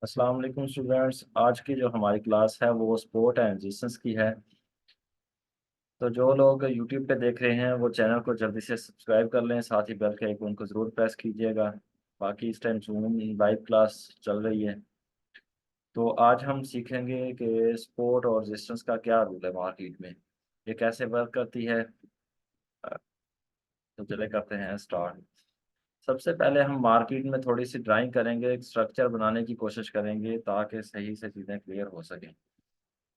अस्सलाम वालेकुम स्टूडेंट्स। आज की जो हमारी क्लास है वो स्पोर्ट एंड रेजिस्टेंस की है। तो जो लोग यूट्यूब पे देख रहे हैं वो चैनल को जल्दी से सब्सक्राइब कर लें, साथ ही बेल के आइकन को ज़रूर प्रेस कीजिएगा। बाकी इस टाइम जूम लाइव क्लास चल रही है। तो आज हम सीखेंगे कि स्पोर्ट और रेजिस्टेंस का क्या रूल है मार्केट में, ये कैसे वर्क करती है। तो चले करते हैं स्टार्ट। सबसे पहले हम मार्केट में थोड़ी सी ड्राइंग करेंगे, एक स्ट्रक्चर बनाने की कोशिश करेंगे ताकि सही से चीज़ें क्लियर हो सकें।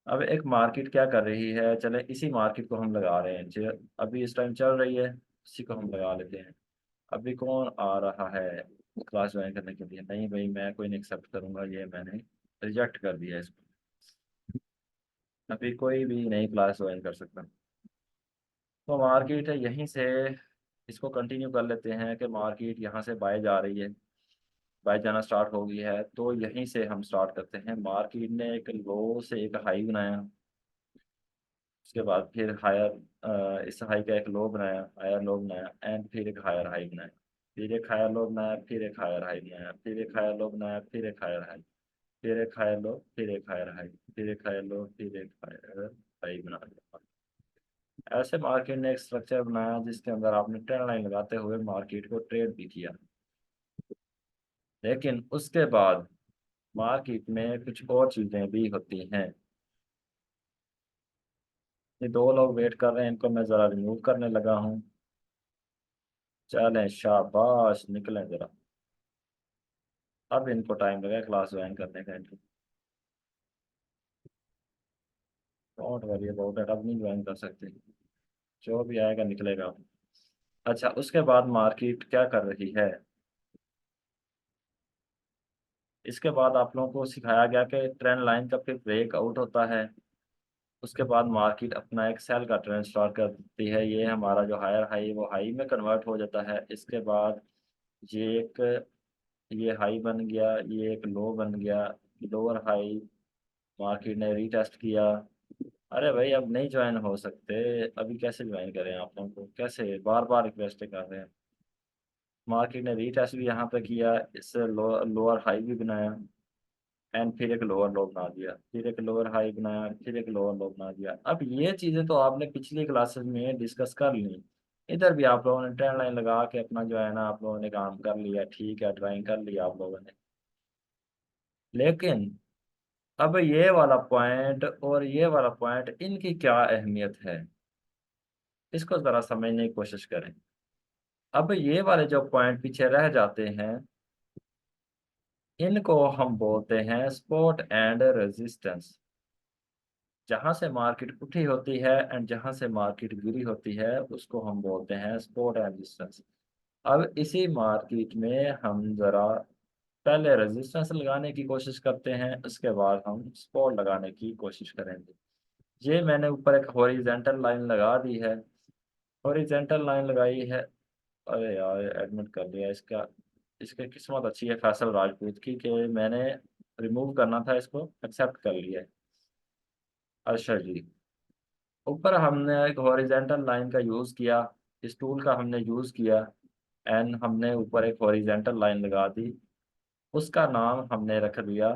अब एक मार्केट क्या कर रही है, चले इसी मार्केट को हम लगा रहे हैं जो अभी इस टाइम चल रही है, इसी को हम लगा लेते हैं। अभी कौन आ रहा है क्लास ज्वाइन करने के लिए? नहीं भाई, मैं कोई नहीं एक्सेप्ट करूंगा, ये मैंने रिजेक्ट कर दिया इसको। अभी कोई भी नई क्लास ज्वाइन कर सकता। तो मार्केट है यहीं से, इसको कंटिन्यू कर लेते हैं कि मार्केट यहाँ से बाय जा रही है, बाय जाना स्टार्ट हो गई है। तो यहीं से हम स्टार्ट करते हैं। मार्केट ने एक लो से एक हाई बनाया, उसके बाद फिर हायर, इस हाई का एक लो बनाया, हायर लो बनाया, एंड फिर एक हायर हाई बनाया, फिर एक हायर लो बनाया, फिर एक हायर हाई बनाया, फिर एक हायर लो बनाया, फिर एक हायर हाई, फिर एक हायर लो, फिर एक हायर हाई, फिर एक हायर लो, फिर एक हायर हाई बना दिया। ऐसे मार्केट ने एक स्ट्रक्चर बनाया जिसके अंदर आपने ट्रेंड लाइन लगाते हुए मार्केट को ट्रेड भी किया। लेकिन उसके बाद मार्केट में कुछ और चीजें भी होती हैं। ये दो लोग वेट कर रहे हैं, इनको मैं जरा रिमूव करने लगा हूँ। चलें, शाबाश, निकलें जरा। अब इनको टाइम लगा क्लास ज्वाइन करने का। इनको डोंट वरी अबाउट इट, अब नहीं ज्वाइन कर सकते। जो भी आएगा निकलेगा। अच्छा, उसके बाद मार्केट क्या कर रही है? इसके बाद आप लोगों को सिखाया गया कि ट्रेंड लाइन का फिर ब्रेक आउट होता है। उसके बाद मार्केट अपना एक सेल का ट्रेंड स्टार्ट कर देती है। ये हमारा जो हायर हाई वो हाई में कन्वर्ट हो जाता है। इसके बाद ये एक, ये हाई बन गया, ये एक लो बन गया, लोअर हाई। मार्केट ने रीटेस्ट किया। अरे भाई, अब नहीं ज्वाइन हो सकते। अभी कैसे ज्वाइन करें? आप लोगों को कैसे बार बार रिक्वेस्ट कर रहे हैं। मार्केट ने रीटेस्ट भी यहाँ पे किया, इससे लोअर हाई भी बनाया, एंड फिर एक लोअर लो बना दिया, फिर एक लोअर हाई बनाया, फिर एक लोअर लो बना दिया। अब ये चीज़ें तो आपने पिछली क्लासेस में डिस्कस कर ली। इधर भी आप लोगों ने ट्रेंड लाइन लगा के अपना जो है ना, आप लोगों ने काम कर लिया, ठीक है, ड्राइंग कर लिया आप लोगों ने। लेकिन अब ये वाला पॉइंट और ये वाला पॉइंट, इनकी क्या अहमियत है, इसको ज़रा समझने की कोशिश करें। अब ये वाले जो पॉइंट पीछे रह जाते हैं, इनको हम बोलते हैं सपोर्ट एंड रेजिस्टेंस। जहां से मार्केट उठी होती है एंड जहां से मार्केट गिरी होती है, उसको हम बोलते हैं सपोर्ट एंड रेजिस्टेंस। अब इसी मार्केट में हम ज़रा पहले रेजिस्टेंस लगाने की कोशिश करते हैं, उसके बाद हम सपोर्ट लगाने की कोशिश करेंगे। ये मैंने ऊपर एक हॉरिजेंटल लाइन लगा दी है। हॉरिजेंटल लाइन लगाई है। अरे यार, एडमिट कर लिया इसका। इसकी किस्मत अच्छी है फैसल राजपूत की कि मैंने रिमूव करना था, इसको एक्सेप्ट कर लिया है। अच्छा जी। ऊपर हमने एक हॉरिजेंटल लाइन का यूज़ किया, इस टूल का हमने यूज़ किया, एंड हमने ऊपर एक हॉरिजेंटल लाइन लगा दी। उसका नाम हमने रख दिया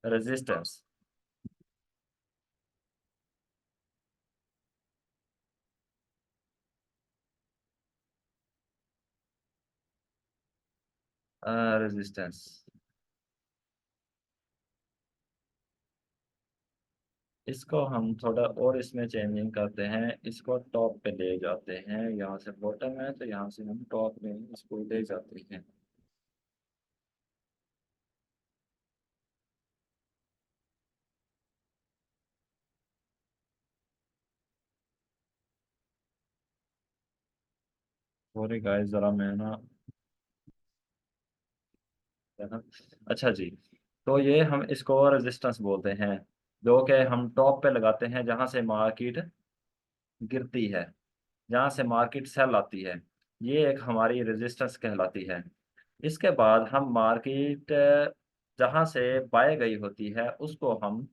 रेजिस्टेंस। रेजिस्टेंस। इसको हम थोड़ा और इसमें चेंजिंग करते हैं, इसको टॉप पे ले जाते हैं। यहाँ से बॉटम है तो यहाँ से हम टॉप में इसको ले जाते हैं। सॉरी गाइस, ज़रा मैं ना, है ना। अच्छा जी। तो ये हम इसको रेजिस्टेंस बोलते हैं, जो कि हम टॉप पे लगाते हैं जहाँ से मार्केट गिरती है, जहाँ से मार्केट सेल आती है। ये एक हमारी रेजिस्टेंस कहलाती है। इसके बाद हम मार्केट जहाँ से बाय गई होती है, उसको हम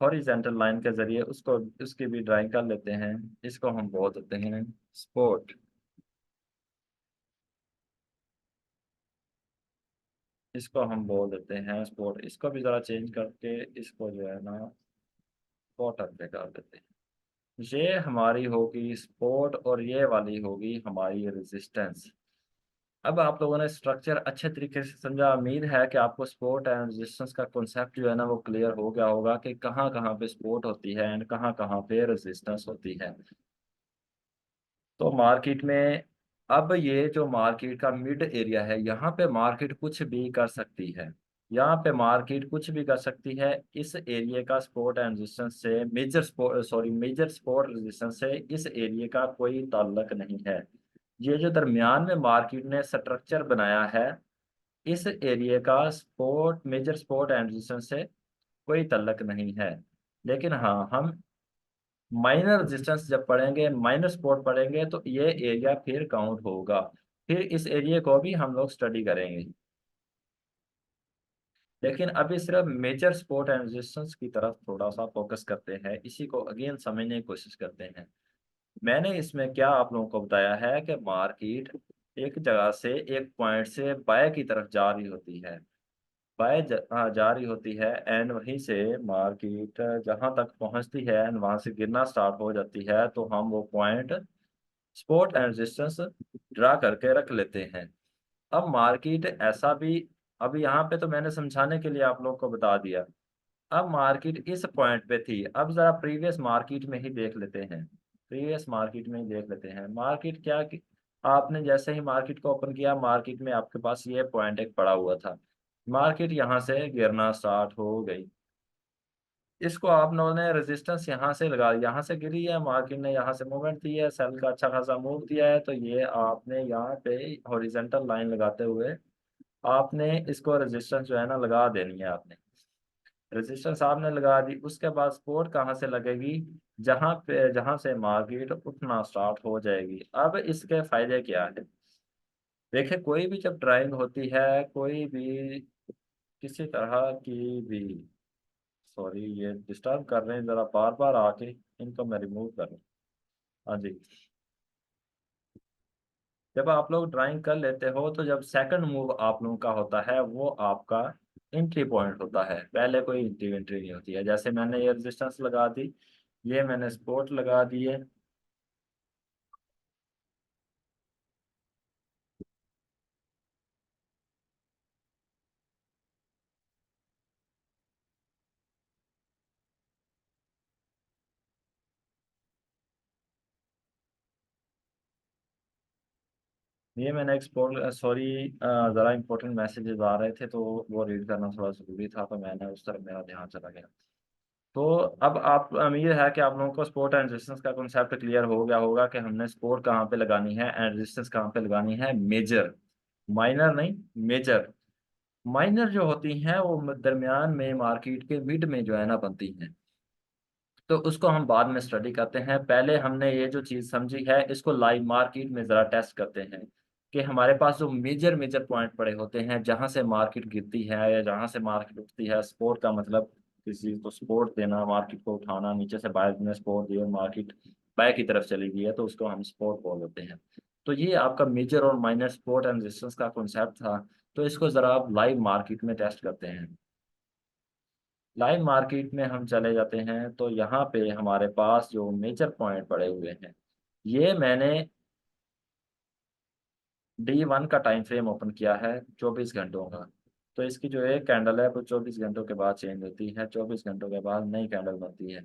हॉरिजेंटल लाइन के ज़रिए उसको, उसकी भी ड्राइंग कर लेते हैं। इसको हम बोल देते हैं सपोर्ट। इसको हम बोल देते हैं स्पोर्ट। इसको भी ज़रा चेंज करके इसको जो है ना बॉटम पे कर देते हैं। ये हमारी होगी स्पोर्ट और ये वाली होगी हमारी रेजिस्टेंस। अब आप लोगों ने स्ट्रक्चर अच्छे तरीके से समझा। उम्मीद है कि आपको सपोर्ट एंड रेजिस्टेंस का कॉन्सेप्ट जो है ना वो क्लियर हो गया होगा कि कहाँ कहाँ पे सपोर्ट होती है एंड कहाँ कहाँ पे रेजिस्टेंस होती है। तो मार्केट में अब ये जो मार्केट का मिड एरिया है यहाँ पे मार्केट कुछ भी कर सकती है। यहाँ पे मार्केट कुछ भी कर सकती है। इस एरिया का सपोर्ट एंड रेजिस्टेंस से मेजर सपोर्ट रेजिस्टेंस से इस एरिया का कोई ताल्लुक नहीं है। ये जो दरमियान में मार्केट ने स्ट्रक्चर बनाया है इस एरिया का मेजर सपोर्ट एंड रेजिस्टेंस से कोई ताल्लुक नहीं है। लेकिन हाँ, हम माइनर रेजिस्टेंस जब पढ़ेंगे, माइनर सपोर्ट पढ़ेंगे तो ये एरिया फिर काउंट होगा। फिर इस एरिया को भी हम लोग स्टडी करेंगे। लेकिन अभी सिर्फ मेजर सपोर्ट एंड रेजिस्टेंस की तरफ थोड़ा सा फोकस करते हैं, इसी को अगेन समझने की कोशिश करते हैं। मैंने इसमें क्या आप लोगों को बताया है कि मार्केट एक जगह से एक पॉइंट से बाय की तरफ जा रही होती है। जा रही होती है एंड वहीं से मार्केट जहां तक पहुंचती है एंड वहां से गिरना स्टार्ट हो जाती है तो हम वो point support and resistance draw करके रख लेते हैं। अब मार्केट ऐसा भी, अब यहाँ पे तो मैंने समझाने के लिए आप लोग को बता दिया। अब मार्केट इस पॉइंट पे थी। अब जरा प्रीवियस मार्केट में ही देख लेते हैं। प्रीवियस मार्केट में ही देख लेते हैं मार्केट क्या कि आपने जैसे ही मार्केट को ओपन किया मार्केट में आपके पास ये पॉइंट एक पड़ा हुआ था। मार्केट यहाँ से गिरना स्टार्ट हो गई। इसको आप लोगों ने रेजिस्टेंस यहाँ से लगा, यहाँ से गिरी है मार्केट ने, यहाँ से मूवमेंट दी है, सेल का अच्छा खासा मूव दिया है तो ये आपने यहाँ पे हॉरिजेंटल लाइन लगाते हुए आपने इसको रेजिस्टेंस जो है ना लगा देनी है। आपने रेजिस्टेंस आपने लगा दी, उसके बाद सपोर्ट कहाँ से लगेगी, जहाँ से मार्केट उठना स्टार्ट हो जाएगी। अब इसके फायदे क्या है? देखिए, कोई भी जब ड्राइंग होती है, कोई भी किसी तरह की भी, सॉरी ये डिस्टर्ब कर रहे हैं जरा बार बार आके, इनको मैं रिमूव कर रहा हूँ। हाँ जी। जब आप लोग ड्राइंग कर लेते हो तो जब सेकंड मूव आप लोगों का होता है वो आपका एंट्री पॉइंट होता है। पहले कोई एंट्री एंट्री नहीं होती है। जैसे मैंने ये रेजिस्टेंस लगा दी, ये मैंने सपोर्ट लगा दिए। ये मैंने एक्सपोर्ट, सॉरी, ज़रा इंपॉर्टेंट मैसेजेस आ रहे थे तो वो रीड करना थोड़ा ज़रूरी था तो मैंने उस तरफ मेरा ध्यान चला गया। तो अब आप, उम्मीद है कि आप लोगों को सपोर्ट एंड रेजिस्टेंस का कॉन्सेप्ट क्लियर हो गया होगा कि हमने सपोर्ट कहाँ पे लगानी है एंड रेजिस्टेंस कहाँ पे लगानी है। मेजर, माइनर नहीं, मेजर। माइनर जो होती हैं वो दरमियान में मार्केट के मिड में जो है ना बनती हैं। तो उसको हम बाद में स्टडी करते हैं। पहले हमने ये जो चीज़ समझी है इसको लाइव मार्केट में ज़रा टेस्ट करते हैं कि हमारे पास जो मेजर मेजर पॉइंट पड़े होते हैं जहाँ से मार्केट गिरती है या जहाँ से मार्केट उठती है। सपोर्ट का मतलब किसी चीज़ को सपोर्ट देना, मार्केट को उठाना, नीचे से बायर ने सपोर्ट दिया, मार्केट बाय की तरफ चली गई है तो उसको हम सपोर्ट बोल देते हैं। तो ये आपका मेजर और माइनर सपोर्ट एंड रेजिस्टेंस का कॉन्सेप्ट था। तो इसको ज़रा आप लाइव मार्केट में टेस्ट करते हैं। लाइव मार्केट में हम चले जाते हैं तो यहाँ पे हमारे पास जो मेजर पॉइंट पड़े हुए हैं, ये मैंने D1 का टाइम फ्रेम ओपन किया है 24 घंटों का। तो इसकी जो एक कैंडल है वो 24 घंटों के बाद चेंज होती है, 24 घंटों के बाद नई कैंडल बनती है।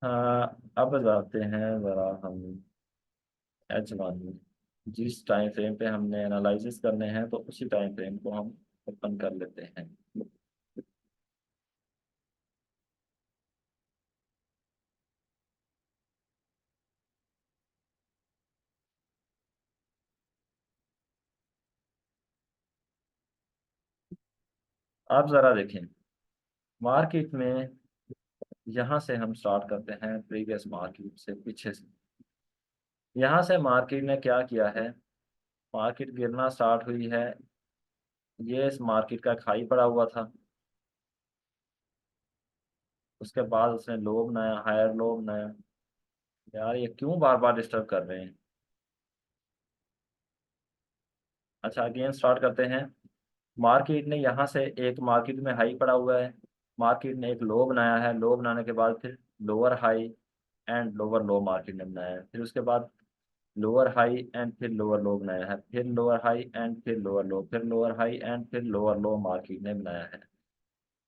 हाँ, अब जाते हैं ज़रा हम H1 में। जिस टाइम फ्रेम पे हमने एनालिसिस करने हैं तो उसी टाइम फ्रेम को हम ओपन कर लेते हैं। आप ज़रा देखें मार्केट में, यहाँ से हम स्टार्ट करते हैं प्रीवियस मार्केट से पीछे से। यहाँ से मार्केट ने क्या किया है, मार्केट गिरना स्टार्ट हुई है। ये इस मार्केट का खाई पड़ा हुआ था। उसके बाद उसने लो बनाया, हायर लो बनाया। यार ये क्यों बार बार डिस्टर्ब कर रहे हैं? अच्छा अगेन स्टार्ट करते हैं। मार्केट ने यहाँ से एक मार्केट में हाई पड़ा हुआ है, मार्केट ने एक लो बनाया है, लो बनाने के बाद फिर lower high and lower low market ने बनाया है, फिर उसके बाद लोअर हाई एंड फिर लोअर लो बनाया है, फिर लोअर हाई एंड फिर लोअर लो, फिर लोअर हाई एंड फिर लोअर लो मार्केट ने बनाया है।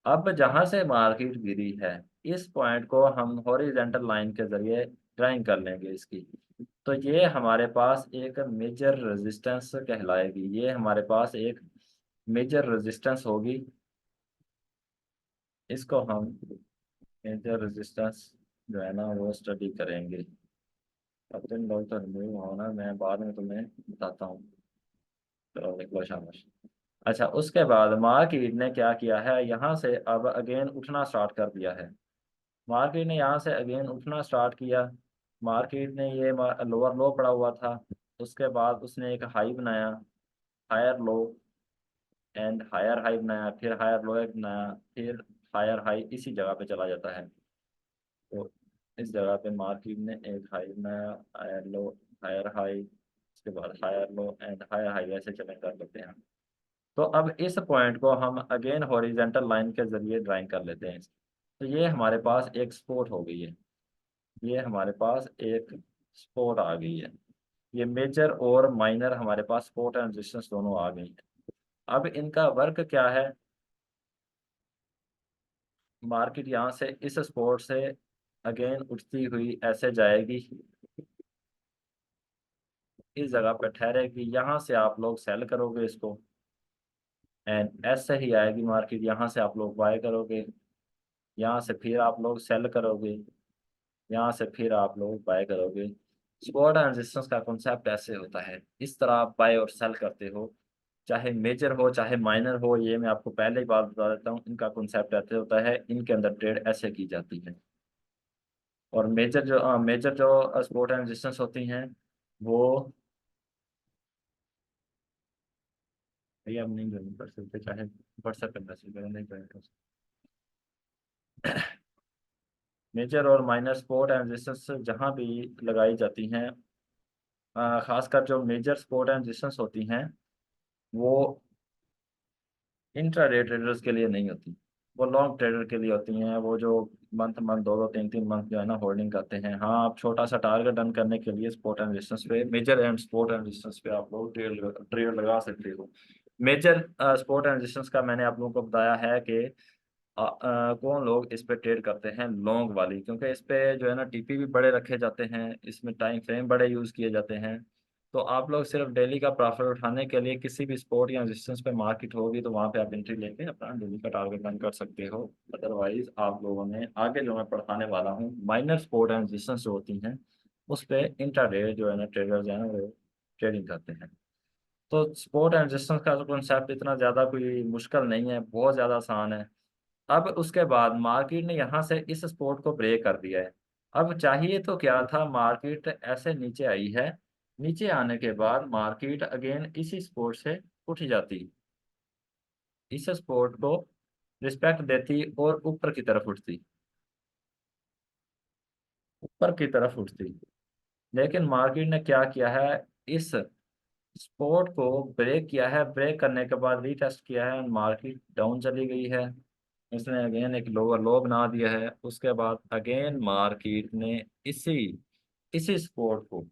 अब जहां से मार्केट गिरी है, इस पॉइंट को हम हॉरिजेंटल लाइन के जरिए ड्राइंग कर लेंगे इसकी। तो ये हमारे पास एक मेजर रेजिस्टेंस कहलाएगी, ये हमारे पास एक मेजर रेजिस्टेंस होगी। इसको हम मेजर रेजिस्टेंस जो है ना वो स्टडी करेंगे। अब तुम लोग तो रिमूव होना, मैं बाद में तुम्हें बताता हूँ। चलो निकलो शाबाश। अच्छा उसके बाद मार्केट ने क्या किया है, यहाँ से अब अगेन उठना स्टार्ट कर दिया है। मार्केट ने यहाँ से अगेन उठना स्टार्ट किया। मार्केट ने ये लोअर लो पड़ा हुआ था, उसके बाद उसने एक हाई बनाया, higher low and higher high बनाया, फिर हायर लो एक बनाया, फिर हायर हाई इसी जगह पे चला जाता है। तो इस जगह पे मार्केट ने एक हाई बनाया, हायर लो, हायर हाई, उसके बाद higher low and higher high ऐसे चले कर लेते हैं। तो अब इस पॉइंट को हम अगेन हॉरिजेंटल लाइन के जरिए ड्राइंग कर लेते हैं। तो ये हमारे पास एक सपोर्ट हो गई है, ये हमारे पास एक सपोर्ट आ गई है। ये मेजर और माइनर हमारे पास सपोर्ट एंड रेजिस्टेंस दोनों आ गई है। अब इनका वर्क क्या है, मार्केट यहाँ से इस सपोर्ट से अगेन उठती हुई ऐसे जाएगी, इस जगह पे ठहरेगी, यहाँ से आप लोग सेल करोगे इसको एंड ऐसे ही आएगी मार्केट, यहाँ से आप लोग बाय करोगे, यहाँ से फिर आप लोग सेल करोगे, यहाँ से फिर आप लोग बाय करोगे। सपोर्ट एंड रेजिस्टेंस का कॉन्सेप्ट ऐसे होता है, इस तरह आप बाय और सेल करते हो, चाहे मेजर हो चाहे माइनर हो, ये मैं आपको पहले ही बात बता देता हूँ, इनका कॉन्सेप्ट ऐसे होता है, इनके अंदर ट्रेड ऐसे की जाती है। और मेजर जो सपोर्ट एंड रेजिस्टेंस होती हैं वो, भैया हम नहीं ज्वाइन कर सकते, चाहे व्हाट्सएप पे मैसेज करें, नहीं ज्वाइन कर सकते। मेजर और माइनर सपोर्ट एंड रेजिस्टेंस जहाँ भी लगाई जाती हैं, खासकर जो मेजर सपोर्ट एंड रेजिस्टेंस होती हैं वो इंट्राडे ट्रेडर्स के लिए नहीं होती, वो लॉन्ग ट्रेडर के लिए होती हैं, वो जो मंथ मंथ दो दो तीन तीन मंथ जो है ना होल्डिंग करते हैं। हाँ आप छोटा सा टारगेट रन करने के लिए स्पोर्ट एंड रेजिस्टेंस पे, major and support and resistance पे आप लोग ट्रेड लगा सकते हो। मेजर स्पोर्ट एंड रेजिस्टेंस का मैंने आप लोगों को बताया है कि कौन लोग इस पे ट्रेड करते हैं, लॉन्ग वाली, क्योंकि इस पे जो है ना टीपी भी बड़े रखे जाते हैं, इसमें टाइम फ्रेम बड़े यूज़ किए जाते हैं। तो आप लोग सिर्फ डेली का प्रॉफिट उठाने के लिए किसी भी स्पोर्ट या रेजिस्टेंस पे मार्केट होगी तो वहाँ पे आप एंट्री लेके अपना डेली का टारगेट रन कर सकते हो। अदरवाइज आप लोगों ने आगे जो मैं पढ़ाने वाला हूँ माइनर स्पोर्ट एंड रेजिस्टेंस जो होती हैं उस पे इंट्राडे जो है ना ट्रेडर्स हैं वो ट्रेडिंग करते हैं। तो स्पोर्ट एंड रेजिस्टेंस का कॉन्सेप्ट इतना ज़्यादा कोई मुश्किल नहीं है, बहुत ज़्यादा आसान है। अब उसके बाद मार्केट ने यहाँ से इस सपोर्ट को ब्रेक कर दिया है। अब चाहिए तो क्या था, मार्केट ऐसे नीचे आई है, नीचे आने के बाद मार्केट अगेन इसी सपोर्ट से उठ जाती, इस सपोर्ट को रिस्पेक्ट देती और ऊपर की तरफ उठती, ऊपर की तरफ उठती। लेकिन मार्केट ने क्या किया है, इस सपोर्ट को ब्रेक किया है, ब्रेक करने के बाद रीटेस्ट किया है, मार्केट डाउन चली गई है, उसने अगेन एक लोअर लो बना दिया है। उसके बाद अगेन मार्केट ने इसी इसी सपोर्ट को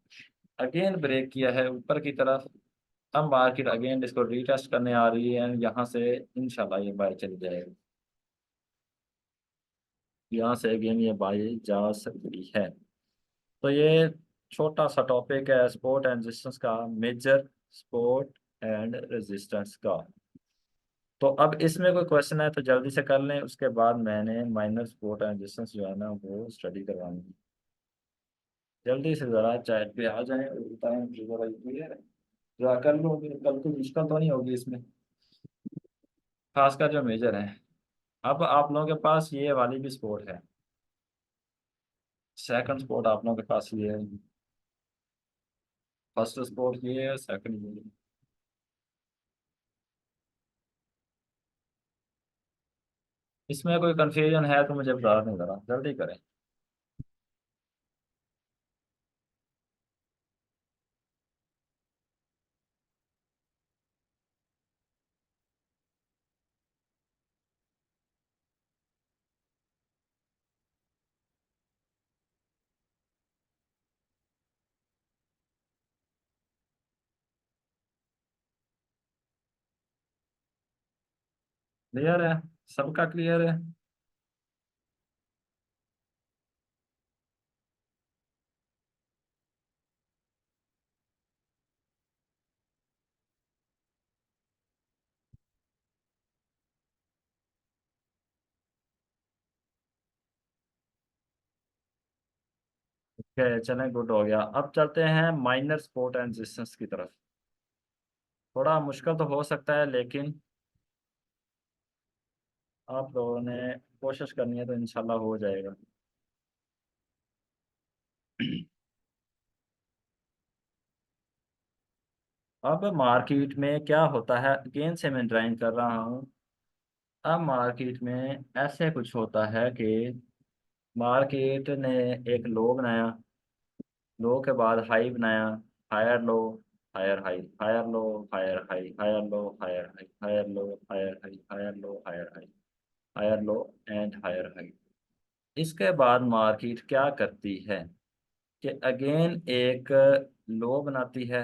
अगेन ब्रेक किया है ऊपर की तरफ। अब मार्केट अगेन इसको रीटेस्ट करने आ रही है, यहाँ से इंशाल्लाह ये बाय चली जाएगी, यहाँ से अगेन ये बाय जा सकती है। तो ये छोटा सा टॉपिक है सपोर्ट एंड रेजिस्टेंस का, मेजर सपोर्ट एंड रेजिस्टेंस का। तो अब इसमें कोई क्वेश्चन है तो जल्दी से कर लें, उसके बाद मैंने माइनर सपोर्ट एंड रेजिस्टेंस जो है ना वो स्टडी करवानी है। जल्दी से ज़रा चैट पे आ जाएं और बताएं कि ज़रा ये है, ज़रा कर लो, कल को मुश्किल तो नहीं होगी इसमें, खासकर जो मेजर है। अब आप लोगों के पास ये वाली भी सपोर्ट है, सेकंड सपोर्ट आप लोगों के पास ये है, फर्स्ट सपोर्ट ये है, सेकंड ये है। इसमें कोई कंफ्यूजन है तो मुझे बता दें, ज़रा जल्दी करें। क्लियर है? सबका क्लियर है? ओके चलें, गुड हो गया। अब चलते हैं माइनर सपोर्ट एंड रेजिस्टेंस की तरफ। थोड़ा मुश्किल तो हो सकता है, लेकिन आप लोगों ने कोशिश करनी है तो इंशाल्लाह हो जाएगा। अब मार्केट में क्या होता है, अगेन से मैं ड्राइंग कर रहा हूँ। अब मार्केट में ऐसे कुछ होता है कि मार्केट ने एक लो बनाया, लो के बाद हाई बनाया, higher low, higher high, higher low, higher high, higher low, higher high, higher low, higher high, higher low, higher high, higher low and higher high. इसके बाद मार्केट क्या करती है कि अगेन एक लो बनाती है,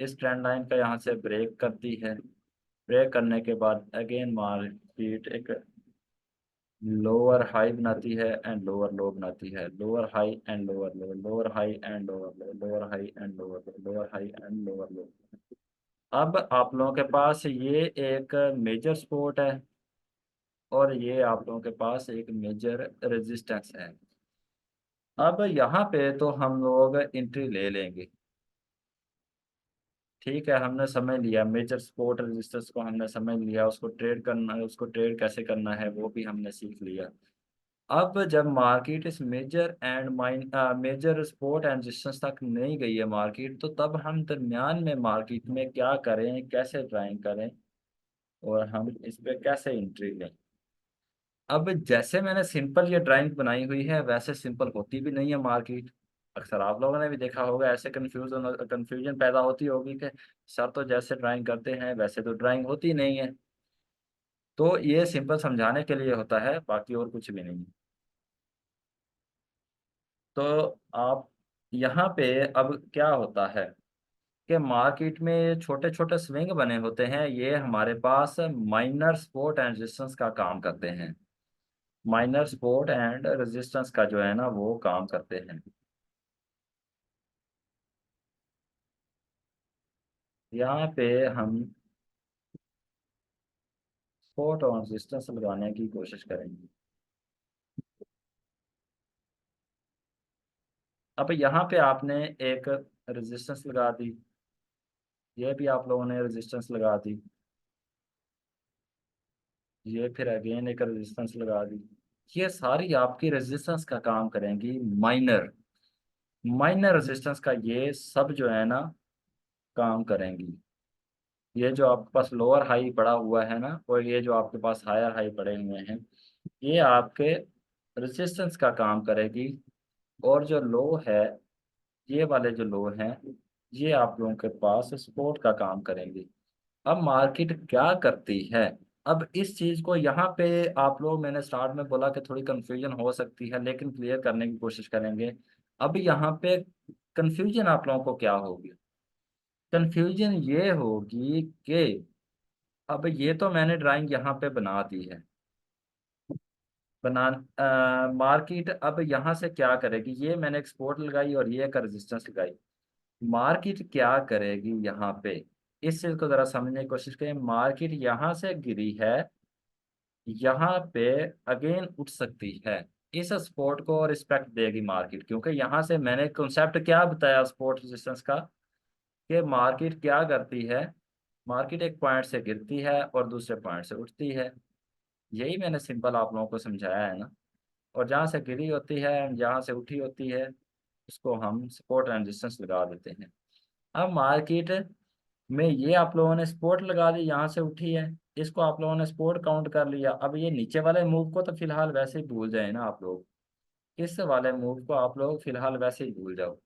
इस ट्रेंड लाइन का यहाँ से ब्रेक करती है। ब्रेक करने के बाद अगेन मार्केट एक लोअर हाई बनाती है एंड लोअर लो बनाती है, lower high and lower low, lower high and lower low, lower high and lower low, lower high and lower लो। अब आप लोगों के पास ये एक मेजर सपोर्ट है और ये आप लोगों के पास एक मेजर रेजिस्टेंस है। अब यहाँ पे तो हम लोग एंट्री ले लेंगे। ठीक है, हमने समझ लिया मेजर सपोर्ट रेजिस्टेंस को, हमने समझ लिया उसको ट्रेड करना है, उसको ट्रेड कैसे करना है वो भी हमने सीख लिया। अब जब मार्केट इस major and major support and resistance तक नहीं गई है मार्केट, तो तब हम दरमियान में मार्केट में क्या करें, कैसे ड्राइंग करें और हम इस पे कैसे एंट्री लें। अब जैसे मैंने सिंपल ये ड्राइंग बनाई हुई है वैसे सिंपल होती भी नहीं है मार्केट। अक्सर आप लोगों ने भी देखा होगा, ऐसे कंफ्यूजन पैदा होती होगी कि सर तो जैसे ड्राइंग करते हैं वैसे तो ड्राइंग होती नहीं है। तो ये सिंपल समझाने के लिए होता है, बाकी और कुछ भी नहीं। तो आप यहाँ पे अब क्या होता है कि मार्केट में छोटे छोटे स्विंग बने होते हैं, ये हमारे पास माइनर सपोर्ट एंड रेजिस्टेंस का काम करते हैं। माइनर सपोर्ट एंड रेजिस्टेंस का जो है ना वो काम करते हैं। यहाँ पे हम सपोर्ट और रेजिस्टेंस लगाने की कोशिश करेंगे। अब यहाँ पे आपने एक रेजिस्टेंस लगा दी, ये भी आप लोगों ने रेजिस्टेंस लगा दी, ये फिर अगेन एक रेजिस्टेंस लगा दी। ये सारी आपकी रेजिस्टेंस का काम करेंगी। माइनर माइनर रेजिस्टेंस का ये सब जो है ना काम करेंगी। ये जो आपके पास लोअर हाई पड़ा हुआ है ना और ये जो आपके पास हायर हाई पड़े हुए हैं, ये आपके रेजिस्टेंस का काम करेगी। और जो लो है, ये वाले जो लो हैं, ये आप लोगों के पास सपोर्ट का काम करेंगी। अब मार्केट क्या करती है, अब इस चीज को यहाँ पे आप लोग, मैंने स्टार्ट में बोला कि थोड़ी कंफ्यूजन हो सकती है लेकिन क्लियर करने की कोशिश करेंगे। अब यहाँ पे कंफ्यूजन आप लोगों को क्या होगी, कंफ्यूजन ये होगी कि अब ये तो मैंने ड्राइंग यहाँ पे बना दी है, बना मार्केट अब यहाँ से क्या करेगी, ये मैंने एक्सपोर्ट लगाई और ये एक रेजिस्टेंस लगाई। मार्केट क्या करेगी यहाँ पे, इस चीज को जरा समझने की कोशिश करें। मार्केट यहाँ से गिरी है, यहाँ पे अगेन उठ सकती है, इस सपोर्ट को रिस्पेक्ट देगी मार्केट, क्योंकि यहाँ से मैंने कॉन्सेप्ट क्या बताया सपोर्ट रेजिस्टेंस का, कि मार्केट क्या करती है, मार्केट एक पॉइंट से गिरती है और दूसरे पॉइंट से उठती है। यही मैंने सिंपल आप लोगों को समझाया है ना। और जहाँ से गिरी होती है, जहाँ से उठी होती है, उसको हम सपोर्ट एंड रेजिस्टेंस लगा देते हैं। अब मार्केट में ये आप लोगों ने सपोर्ट लगा दी, यहाँ से उठी है, इसको आप लोगों ने सपोर्ट काउंट कर लिया। अब ये नीचे वाले मूव को तो फिलहाल वैसे ही भूल जाए ना आप लोग, इस वाले मूव को आप लोग फिलहाल वैसे ही भूल जाओ।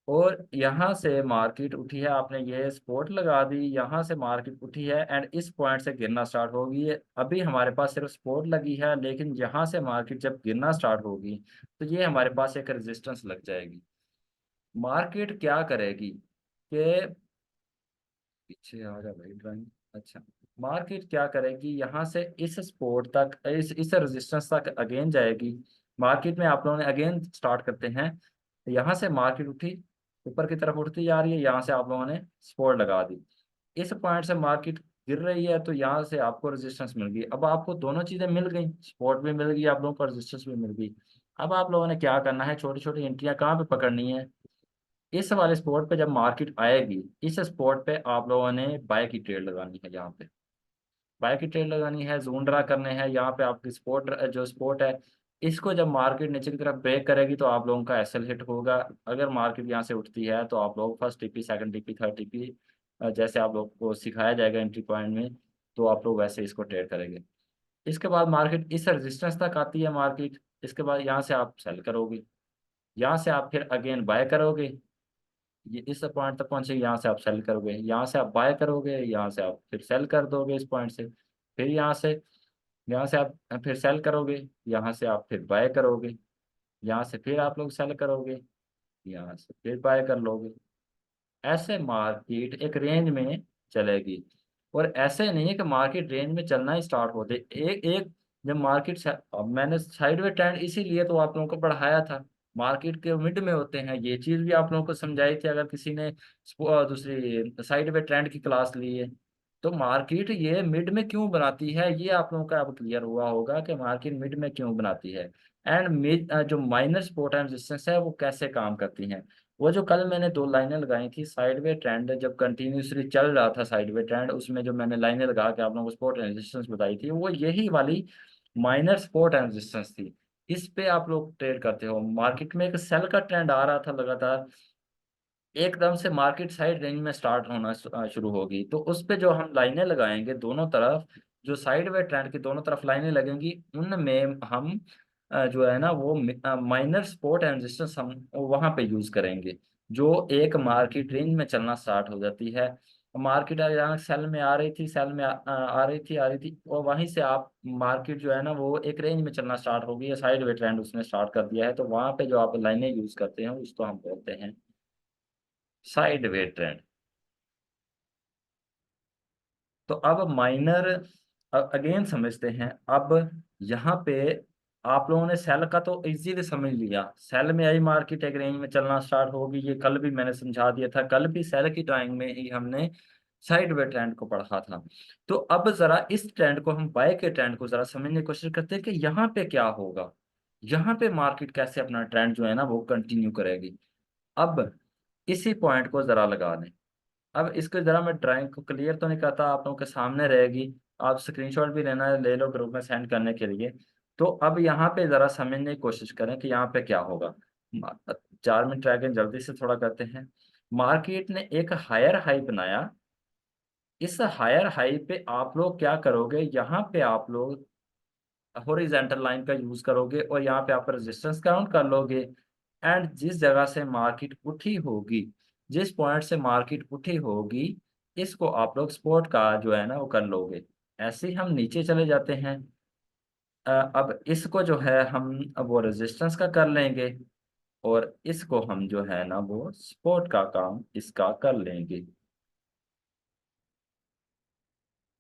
और यहाँ से मार्केट उठी है, आपने ये सपोर्ट लगा दी, यहाँ से मार्केट उठी है एंड इस पॉइंट से गिरना स्टार्ट होगी। अभी हमारे पास सिर्फ सपोर्ट लगी है, लेकिन यहाँ से मार्केट जब गिरना स्टार्ट होगी तो ये हमारे पास एक रेजिस्टेंस लग जाएगी। मार्केट क्या करेगी कि, पीछे आ जा भाई ड्राइंग। अच्छा, मार्केट क्या करेगी, यहाँ से इस सपोर्ट तक, इस रेजिस्टेंस तक अगेन जाएगी। मार्केट में आप लोगों ने अगेन स्टार्ट करते हैं, यहाँ से मार्केट उठी, ऊपर की तरफ उठती जा रही है, यहाँ से आप लोगों ने सपोर्ट लगा दी। इस पॉइंट से मार्केट गिर रही है तो यहाँ से आपको रेजिस्टेंस मिल गई। अब आपको दोनों चीजें मिल गई, सपोर्ट भी मिल गई, आप लोगों को रेजिस्टेंस भी मिल गई। अब आप लोगों ने क्या करना है, छोटी छोटी एंट्रियां कहाँ पे पकड़नी है, इस वाले स्पॉट पे जब मार्केट आएगी, इस स्पॉट पे आप लोगों ने बाय की ट्रेड लगानी है। यहाँ पे बाय की ट्रेड लगानी है, जोन ड्रा करने हैं। यहाँ पे आपकी स्पॉट जो स्पॉट है, इसको जब मार्केट नीचे की तरफ ब्रेक करेगी तो आप लोगों का एसएल हिट होगा। अगर मार्केट यहाँ से उठती है तो आप लोग first TP, second TP, third TP, जैसे आप लोग को सिखाया जाएगा एंट्री पॉइंट में, तो आप लोग वैसे इसको ट्रेड करेंगे। इसके बाद मार्केट इस रेजिस्टेंस तक आती है मार्केट, इसके बाद यहाँ से आप सेल करोगे, यहाँ से आप फिर अगेन बाय करोगे, ये इस पॉइंट तक पहुंचेगी, यहाँ से आप सेल करोगे, यहाँ से आप बाय करोगे, यहाँ से आप फिर सेल कर दोगे इस पॉइंट से, फिर यहाँ से आप फिर सेल करोगे, यहाँ से आप फिर बाय करोगे, यहाँ से फिर आप लोग सेल करोगे, यहाँ से फिर बाय कर लोगे। ऐसे मार्केट एक रेंज में चलेगी। और ऐसे नहीं है कि मार्केट रेंज में चलना ही स्टार्ट होते एक एक, जब मार्केट, अब मैंने साइडवे ट्रेंड इसीलिए तो आप लोगों को बढ़ाया था, मार्केट के मिड में होते हैं, ये चीज भी आप लोगों को समझाई थी अगर किसी ने दूसरी साइडवे ट्रेंड की क्लास ली है। तो मार्केट ये मिड में क्यों बनाती है, ये आप लोगों का अब क्लियर हुआ होगा कि मार्केट मिड में क्यों बनाती है। एंड मिड जो माइनर सपोर्ट एंड रेजिस्टेंस है वो कैसे काम करती हैं। वो जो कल मैंने दो लाइनें लगाई थी, साइडवे ट्रेंड जब कंटिन्यूसली चल रहा था, साइडवे ट्रेंड, उसमें जो मैंने लाइनें लगा के आप लोगों को सपोर्ट एंड रेजिस्टेंस बताई थी, वो यही वाली माइनर सपोर्ट एंड रेजिस्टेंस थी। इस पे आप लोग ट्रेड करते हो। मार्केट में एक सेल का ट्रेंड आ रहा था लगातार, एकदम से मार्केट साइड रेंज में स्टार्ट होना शुरू होगी, तो उस पे जो हम लाइनें लगाएंगे दोनों तरफ, जो साइडवे ट्रेंड की दोनों तरफ लाइनें लगेंगी, उनमें हम जो है ना वो माइनर सपोर्ट एंड रेजिस्टेंस हम वहां पे यूज करेंगे, जो एक मार्केट रेंज में चलना स्टार्ट हो जाती है। मार्केट अचानक सेल में आ रही थी, सेल में आ रही थी, और वहीं से आप मार्केट जो है ना वो एक रेंज में चलना स्टार्ट हो गई है, साइडवे ट्रेंड उसने स्टार्ट कर दिया है, तो वहां पे जो आप लाइनें यूज करते हैं उसको हम बोलते हैं साइड वे ट्रेंड। तो अब माइनर अगेन समझते हैं। अब यहाँ पे आप लोगों ने सेल का तो इजीली समझ लिया, सेल में आई मार्केट एक रेंज में चलना स्टार्ट होगी, ये कल भी मैंने समझा दिया था, कल भी सेल की ड्राइंग में ही हमने साइड वे ट्रेंड को पढ़ा था। तो अब जरा इस ट्रेंड को, हम बाय के ट्रेंड को जरा समझने की कोशिश करते हैं कि यहाँ पे क्या होगा, यहाँ पे मार्केट कैसे अपना ट्रेंड जो है ना वो कंटिन्यू करेगी। अब इसी पॉइंट को जरा लगा दें। अब इसको जरा मैं ड्राइंग को क्लियर तो नहीं करता, आप लोगों के सामने रहेगी, आप स्क्रीनशॉट भी लेना है ले लो ग्रुप में सेंड करने के लिए। तो अब यहाँ पे जरा समझने की कोशिश करें कि यहाँ पे क्या होगा। 4 मिनट रह गए, जल्दी से थोड़ा करते हैं। मार्केट ने एक हायर हाई बनाया, इस हायर हाई पे आप लोग क्या करोगे, यहाँ पे आप लोग हॉरिजॉन्टल लाइन का यूज करोगे और यहाँ पे आप रेजिस्टेंस काउंट कर लोगे। एंड जिस जगह से मार्केट उठी होगी, जिस पॉइंट से मार्केट उठी होगी, इसको आप लोग स्पॉट का जो है ना वो कर लोगे। ऐसे ही हम नीचे चले जाते हैं। अब इसको जो है हम अब वो रेजिस्टेंस का कर लेंगे, और इसको हम जो है ना वो स्पॉट का काम इसका कर लेंगे।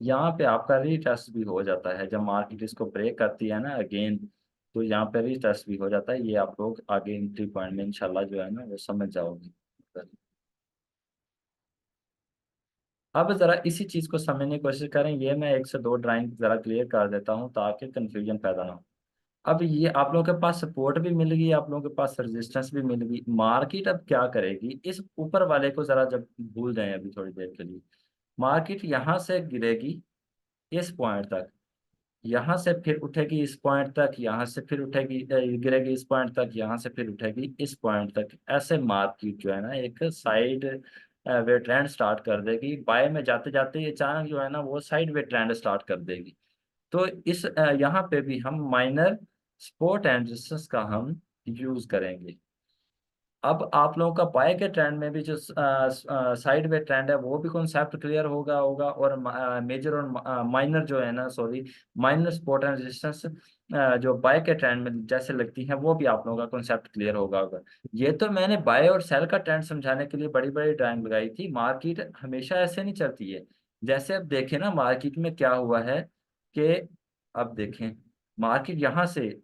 यहाँ पे आपका रीटेस्ट भी हो जाता है, जब मार्केट इसको ब्रेक करती है ना अगेन, तो यहाँ पे रीटेस्ट भी हो जाता है। ये आप लोग आगे एंट्री पॉइंट में इंशाल्लाह जो है ना वो समझ जाओगे। अब जरा इसी चीज को समझने की कोशिश करें, ये मैं एक से दो ड्राइंग जरा क्लियर कर देता हूँ ताकि कंफ्यूजन पैदा ना हो। अब ये आप लोगों के पास सपोर्ट भी मिल गई, आप लोगों के पास रेजिस्टेंस भी मिल गई। मार्केट अब क्या करेगी, इस ऊपर वाले को जरा जब भूल जाए अभी थोड़ी देर के लिए, मार्केट यहाँ से गिरेगी इस पॉइंट तक, यहाँ से फिर उठेगी इस पॉइंट तक, यहाँ से फिर उठेगी गिरेगी इस पॉइंट तक, यहाँ से फिर उठेगी इस पॉइंट तक। ऐसे मार्केट जो है ना एक साइड वे ट्रेंड स्टार्ट कर देगी, बाय में जाते जाते अचानक जो है ना वो साइड वे ट्रेंड स्टार्ट कर देगी। तो इस यहाँ पे भी हम माइनर सपोर्ट एंड रेजिस्टेंस का हम यूज करेंगे। अब आप लोगों का बाय के ट्रेंड में भी जो साइड वे ट्रेंड है वो भी कॉन्सेप्ट क्लियर होगा होगा, और मेजर और माइनर जो है ना, sorry, minor support and resistance जो बाय के ट्रेंड में जैसे लगती हैं वो भी आप लोगों का कॉन्सेप्ट क्लियर होगा होगा। ये तो मैंने बाय और सेल का ट्रेंड समझाने के लिए बड़ी बड़ी ड्राइंग लगाई थी, मार्केट हमेशा ऐसे नहीं चलती है। जैसे अब देखें ना मार्केट में क्या हुआ है कि, अब देखें मार्केट यहाँ से,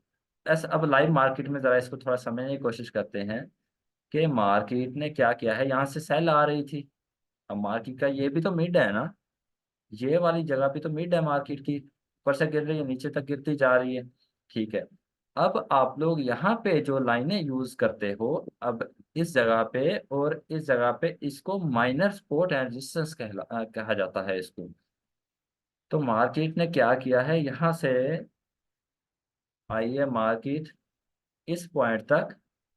ऐसा अब लाइव मार्केट में जरा इसको थोड़ा समझने की कोशिश करते हैं कि मार्केट ने क्या किया है। यहाँ से सेल आ रही थी, अब मार्केट का ये भी तो मिड है ना, ये वाली जगह भी तो मिड है मार्केट की, ऊपर से गिर रही है नीचे तक गिरती जा रही है। ठीक है, अब आप लोग यहाँ पे जो लाइनें यूज करते हो, अब इस जगह पे और इस जगह पे इसको माइनर सपोर्ट एंड रेजिस्टेंस कहा जाता है इसको। तो मार्केट ने क्या किया है, यहाँ से आई है मार्केट इस पॉइंट तक,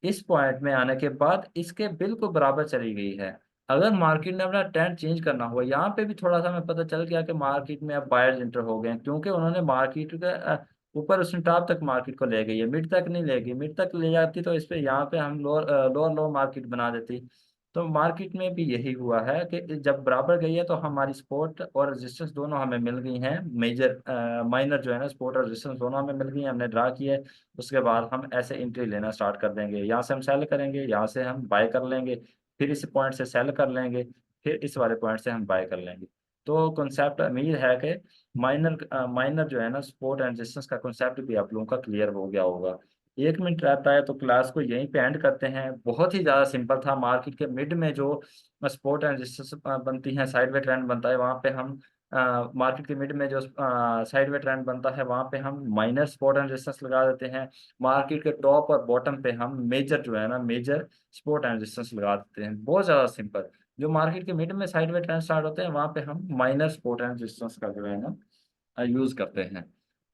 इस पॉइंट में आने के बाद इसके बिल्कुल बराबर चली गई है। अगर मार्केट ने अपना ट्रेंड चेंज करना हुआ, यहाँ पे भी थोड़ा सा हमें पता चल गया कि मार्केट में अब बायर्स इंटर हो गए हैं, क्योंकि उन्होंने मार्केट के ऊपर उसने टॉप तक मार्केट को ले गई है, मिड तक नहीं ले गई। मिड तक ले जाती तो इस पे यहाँ पे हम लोअर लोअर लोअर मार्केट बना देती। तो मार्केट में भी यही हुआ है कि जब बराबर गई है तो हमारी सपोर्ट और रेजिस्टेंस दोनों हमें मिल गई हैं, मेजर माइनर जो है ना सपोर्ट और रेजिस्टेंस दोनों हमें मिल गई हैं, हमने ड्रा किया है। उसके बाद हम ऐसे एंट्री लेना स्टार्ट कर देंगे, यहाँ से हम सेल करेंगे, यहाँ से हम बाय कर लेंगे, फिर इस पॉइंट से सेल कर लेंगे, फिर इस वाले पॉइंट से हम बाय कर लेंगे। तो कॉन्सेप्ट उम्मीद है कि माइनर माइनर जो है ना सपोर्ट एंड रेजिस्टेंस का कॉन्सेप्ट भी आप लोगों का क्लियर हो गया होगा। 1 मिनट रहता है तो क्लास को यहीं पे एंड करते हैं। बहुत ही ज़्यादा सिंपल था, मार्केट के मिड में जो सपोर्ट एंड रेजिस्टेंस बनती हैं, साइडवे ट्रेंड बनता है, वहाँ पे हम मार्केट के मिड में जो साइडवे ट्रेंड बनता है वहाँ पे हम माइनर सपोर्ट एंड रेजिस्टेंस लगा देते हैं। मार्केट के टॉप और बॉटम पे हम मेजर जो है ना मेजर सपोर्ट एंड रेजिस्टेंस लगा देते हैं। बहुत ज़्यादा सिंपल। जो मार्केट के मिड में साइडवे ट्रेंड स्टार्ट होते हैं वहाँ पे हम माइनर सपोर्ट एंड रेजिस्टेंस का जो है ना यूज करते हैं।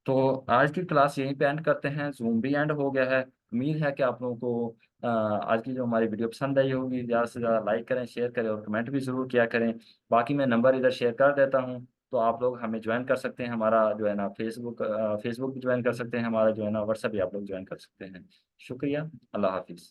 तो आज की क्लास यहीं पे एंड करते हैं, जूम भी एंड हो गया है। उम्मीद है कि आप लोगों को आज की जो हमारी वीडियो पसंद आई होगी। ज़्यादा से ज़्यादा लाइक करें, शेयर करें और कमेंट भी ज़रूर किया करें। बाकी मैं नंबर इधर शेयर कर देता हूँ, तो आप लोग हमें ज्वाइन कर सकते हैं, हमारा जो है ना फेसबुक भी ज्वाइन कर सकते हैं, हमारा जो है ना व्हाट्सएप भी आप लोग ज्वाइन कर सकते हैं। शुक्रिया। अल्लाह हाफिज़।